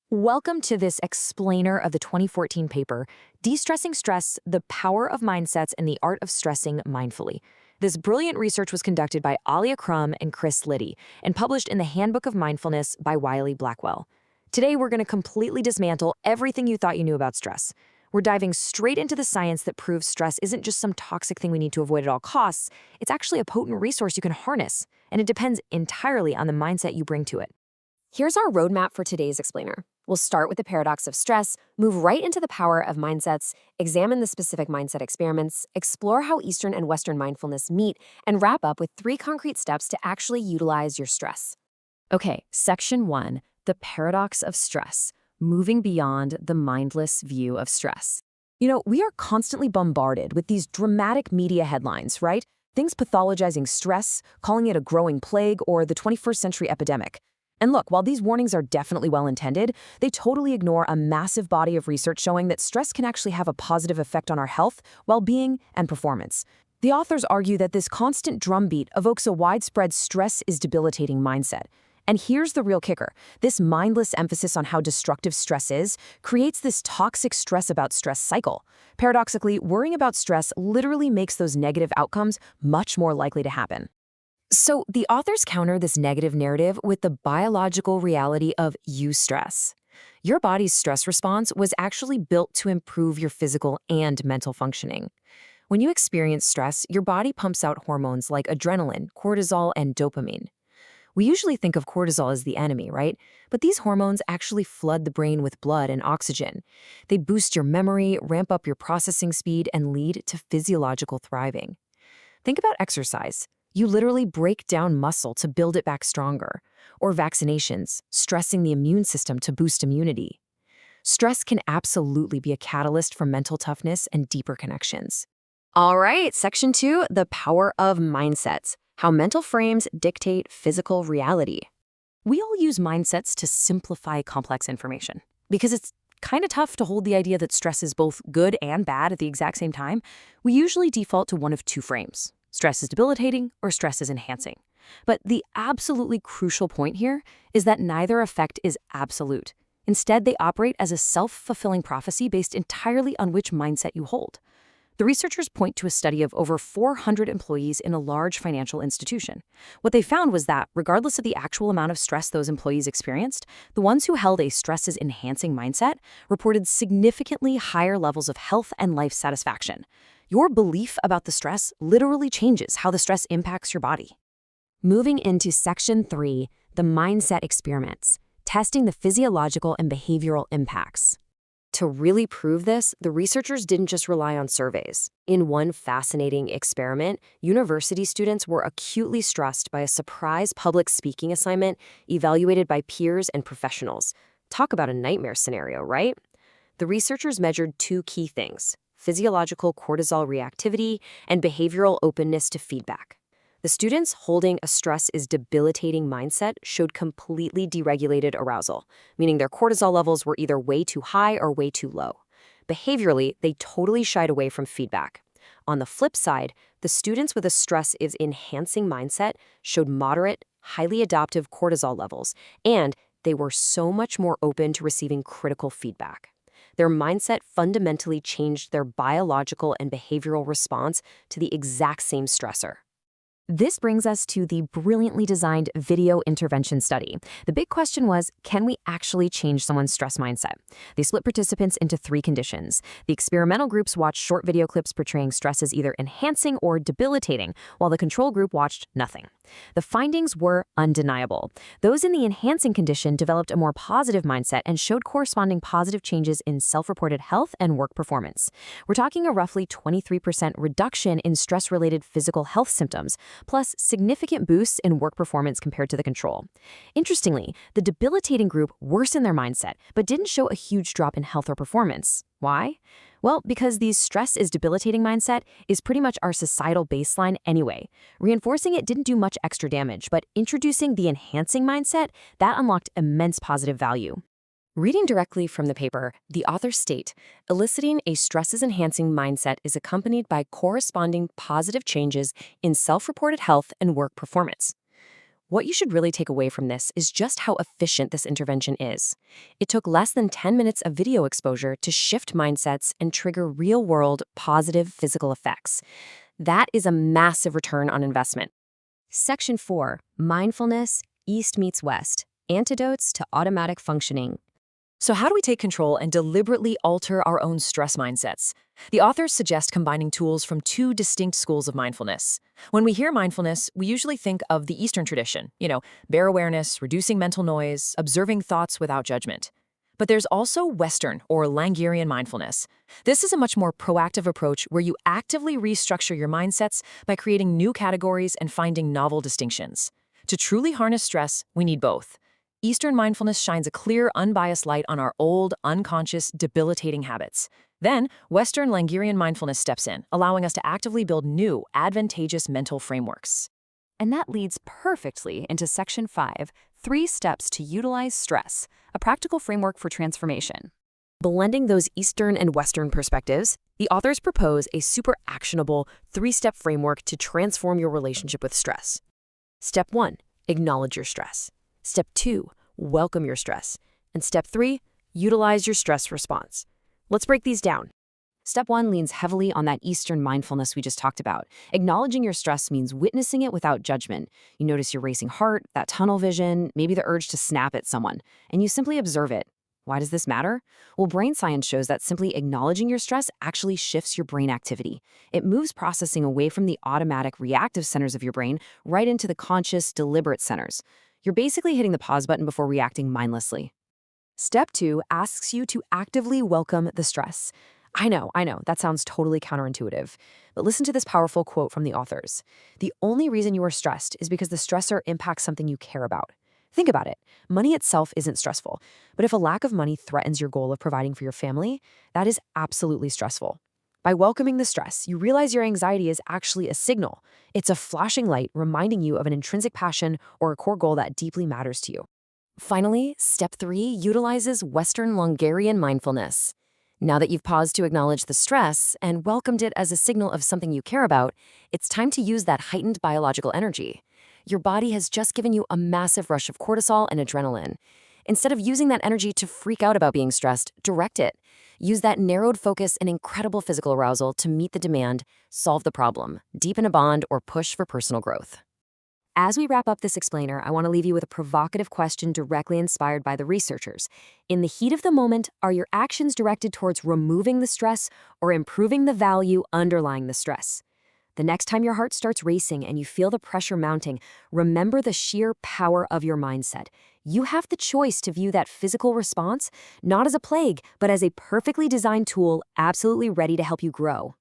Welcome to this explainer of the 2014 paper, De-Stressing Stress, the Power of Mindsets and the Art of Stressing Mindfully. This brilliant research was conducted by Alia Crum and Chris Liddy and published in the Handbook of Mindfulness by Wiley Blackwell. Today, we're going to completely dismantle everything you thought you knew about stress. We're diving straight into the science that proves stress isn't just some toxic thing we need to avoid at all costs. It's actually a potent resource you can harness, and it depends entirely on the mindset you bring to it. Here's our roadmap for today's explainer. We'll start with the paradox of stress, move right into the power of mindsets, examine the specific mindset experiments, explore how Eastern and Western mindfulness meet, and wrap up with 3 concrete steps to actually utilize your stress. Okay, Section 1, the paradox of stress, moving beyond the mindless view of stress. We are constantly bombarded with these dramatic media headlines, right? Things pathologizing stress, calling it a growing plague or the 21st century epidemic. And look, while these warnings are definitely well-intended, they totally ignore a massive body of research showing that stress can actually have a positive effect on our health, well-being, and performance. The authors argue that this constant drumbeat evokes a widespread stress is debilitating mindset. And here's the real kicker. This mindless emphasis on how destructive stress is creates this toxic stress about stress cycle. Paradoxically, worrying about stress literally makes those negative outcomes much more likely to happen. So the authors counter this negative narrative with the biological reality of eustress. Your body's stress response was actually built to improve your physical and mental functioning. When you experience stress, your body pumps out hormones like adrenaline, cortisol, and dopamine. We usually think of cortisol as the enemy, right? But these hormones actually flood the brain with blood and oxygen. They boost your memory, ramp up your processing speed, and lead to physiological thriving. Think about exercise. You literally break down muscle to build it back stronger. Or vaccinations, stressing the immune system to boost immunity. Stress can absolutely be a catalyst for mental toughness and deeper connections. All right, Section 2, the power of mindsets, how mental frames dictate physical reality. We all use mindsets to simplify complex information because it's kind of tough to hold the idea that stress is both good and bad at the exact same time. We usually default to one of 2 frames. Stress is debilitating or stress is enhancing. But the absolutely crucial point here is that neither effect is absolute. Instead, they operate as a self-fulfilling prophecy based entirely on which mindset you hold. The researchers point to a study of over 400 employees in a large financial institution. What they found was that, regardless of the actual amount of stress those employees experienced, the ones who held a stress-is-enhancing mindset reported significantly higher levels of health and life satisfaction. Your belief about the stress literally changes how the stress impacts your body. Moving into Section 3, the mindset experiments, testing the physiological and behavioral impacts. To really prove this, the researchers didn't just rely on surveys. In one fascinating experiment, university students were acutely stressed by a surprise public speaking assignment evaluated by peers and professionals. Talk about a nightmare scenario, right? The researchers measured 2 key things: physiological cortisol reactivity and behavioral openness to feedback. The students holding a stress is debilitating mindset showed completely deregulated arousal, meaning their cortisol levels were either way too high or way too low. Behaviorally, they totally shied away from feedback. On the flip side, the students with a stress is enhancing mindset showed moderate, highly adaptive cortisol levels, and they were so much more open to receiving critical feedback. Their mindset fundamentally changed their biological and behavioral response to the exact same stressor. This brings us to the brilliantly designed video intervention study. The big question was, can we actually change someone's stress mindset? They split participants into 3 conditions. The experimental groups watched short video clips portraying stress as either enhancing or debilitating, while the control group watched nothing. The findings were undeniable. Those in the enhancing condition developed a more positive mindset and showed corresponding positive changes in self-reported health and work performance. We're talking a roughly 23% reduction in stress-related physical health symptoms, plus significant boosts in work performance compared to the control. Interestingly, the debilitating group worsened their mindset, but didn't show a huge drop in health or performance. Why? Well, because the stress is debilitating mindset is pretty much our societal baseline anyway. Reinforcing it didn't do much extra damage, but introducing the enhancing mindset, that unlocked immense positive value. Reading directly from the paper, the authors state, eliciting a stress-enhancing mindset is accompanied by corresponding positive changes in self-reported health and work performance. What you should really take away from this is just how efficient this intervention is. It took less than 10 minutes of video exposure to shift mindsets and trigger real-world, positive physical effects. That is a massive return on investment. Section 4, Mindfulness, East meets West, Antidotes to Automatic Functioning. So how do we take control and deliberately alter our own stress mindsets? The authors suggest combining tools from two distinct schools of mindfulness. When we hear mindfulness, we usually think of the Eastern tradition, bare awareness, reducing mental noise, observing thoughts without judgment. But there's also Western or Langerian mindfulness. This is a much more proactive approach where you actively restructure your mindsets by creating new categories and finding novel distinctions. To truly harness stress, we need both. Eastern mindfulness shines a clear, unbiased light on our old, unconscious, debilitating habits. Then, Western Langerian mindfulness steps in, allowing us to actively build new, advantageous mental frameworks. And that leads perfectly into Section 5, 3 Steps to Utilize Stress, a practical framework for transformation. Blending those Eastern and Western perspectives, the authors propose a super actionable 3-step framework to transform your relationship with stress. Step 1, acknowledge your stress. Step 2, welcome your stress. And Step 3, utilize your stress response. Let's break these down. Step 1 leans heavily on that Eastern mindfulness we just talked about. Acknowledging your stress means witnessing it without judgment. You notice your racing heart, that tunnel vision, maybe the urge to snap at someone, and you simply observe it. Why does this matter? Well, brain science shows that simply acknowledging your stress actually shifts your brain activity. It moves processing away from the automatic reactive centers of your brain right into the conscious, deliberate centers. You're basically hitting the pause button before reacting mindlessly. Step 2 asks you to actively welcome the stress. I know, that sounds totally counterintuitive. But listen to this powerful quote from the authors. The only reason you are stressed is because the stressor impacts something you care about. Think about it. Money itself isn't stressful, but if a lack of money threatens your goal of providing for your family, that is absolutely stressful. By welcoming the stress, you realize your anxiety is actually a signal. It's a flashing light reminding you of an intrinsic passion or a core goal that deeply matters to you. Finally, Step 3 utilizes Western Langerian mindfulness. Now that you've paused to acknowledge the stress and welcomed it as a signal of something you care about, it's time to use that heightened biological energy. Your body has just given you a massive rush of cortisol and adrenaline. Instead of using that energy to freak out about being stressed, direct it. Use that narrowed focus and incredible physical arousal to meet the demand, solve the problem, deepen a bond, or push for personal growth. As we wrap up this explainer, I want to leave you with a provocative question directly inspired by the researchers. In the heat of the moment, are your actions directed towards removing the stress or improving the value underlying the stress? The next time your heart starts racing and you feel the pressure mounting, remember the sheer power of your mindset. You have the choice to view that physical response not as a plague, but as a perfectly designed tool absolutely ready to help you grow.